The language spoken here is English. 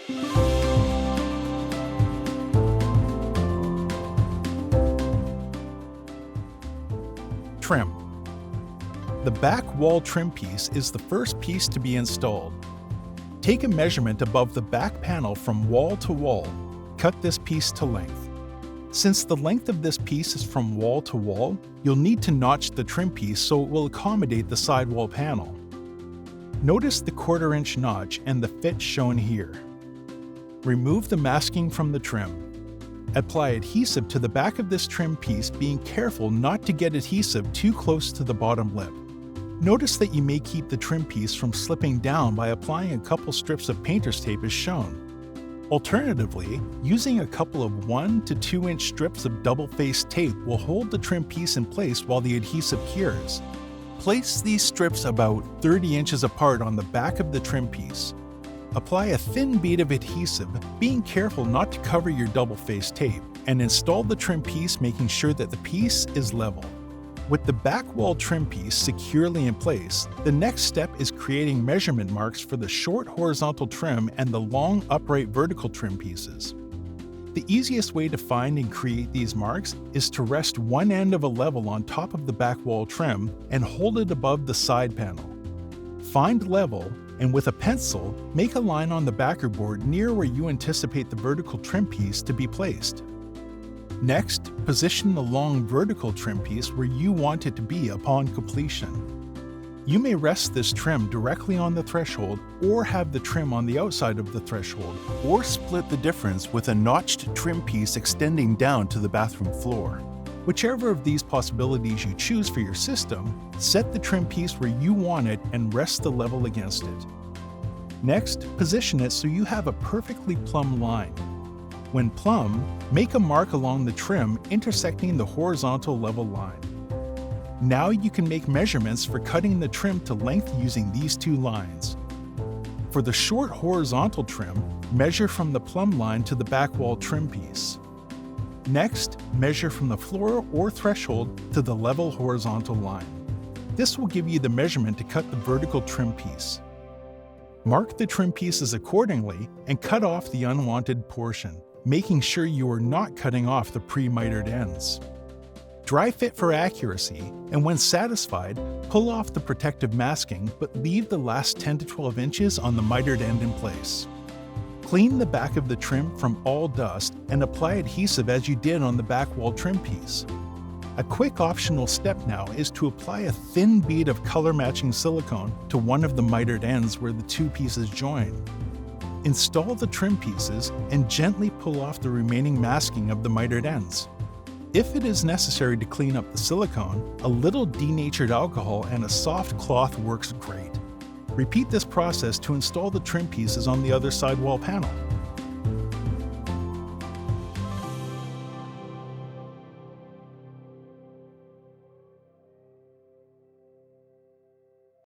Trim. The back wall trim piece is the first piece to be installed. Take a measurement above the back panel from wall to wall. Cut this piece to length. Since the length of this piece is from wall to wall, you'll need to notch the trim piece so it will accommodate the sidewall panel. Notice the 1/4 inch notch and the fit shown here. Remove the masking from the trim. Apply adhesive to the back of this trim piece, being careful not to get adhesive too close to the bottom lip. Notice that you may keep the trim piece from slipping down by applying a couple strips of painter's tape as shown. Alternatively, using a couple of 1 to 2 inch strips of double-faced tape will hold the trim piece in place while the adhesive cures. Place these strips about 30 inches apart on the back of the trim piece. Apply a thin bead of adhesive, being careful not to cover your double-faced tape, and install the trim piece, making sure that the piece is level. With the back wall trim piece securely in place, the next step is creating measurement marks for the short horizontal trim and the long upright vertical trim pieces. The easiest way to find and create these marks is to rest one end of a level on top of the back wall trim and hold it above the side panel. Find level, and with a pencil, make a line on the backer board near where you anticipate the vertical trim piece to be placed. Next, position the long vertical trim piece where you want it to be upon completion. You may rest this trim directly on the threshold or have the trim on the outside of the threshold, or split the difference with a notched trim piece extending down to the bathroom floor. Whichever of these possibilities you choose for your system, set the trim piece where you want it and rest the level against it. Next, position it so you have a perfectly plumb line. When plumb, make a mark along the trim intersecting the horizontal level line. Now you can make measurements for cutting the trim to length using these two lines. For the short horizontal trim, measure from the plumb line to the back wall trim piece. Next, measure from the floor or threshold to the level horizontal line. This will give you the measurement to cut the vertical trim piece. Mark the trim pieces accordingly and cut off the unwanted portion, making sure you are not cutting off the pre-mitered ends. Dry fit for accuracy, and when satisfied, pull off the protective masking but leave the last 10 to 12 inches on the mitered end in place. Clean the back of the trim from all dust and apply adhesive as you did on the back wall trim piece. A quick optional step now is to apply a thin bead of color-matching silicone to one of the mitered ends where the two pieces join. Install the trim pieces and gently pull off the remaining masking of the mitered ends. If it is necessary to clean up the silicone, a little denatured alcohol and a soft cloth works great. Repeat this process to install the trim pieces on the other side wall panel.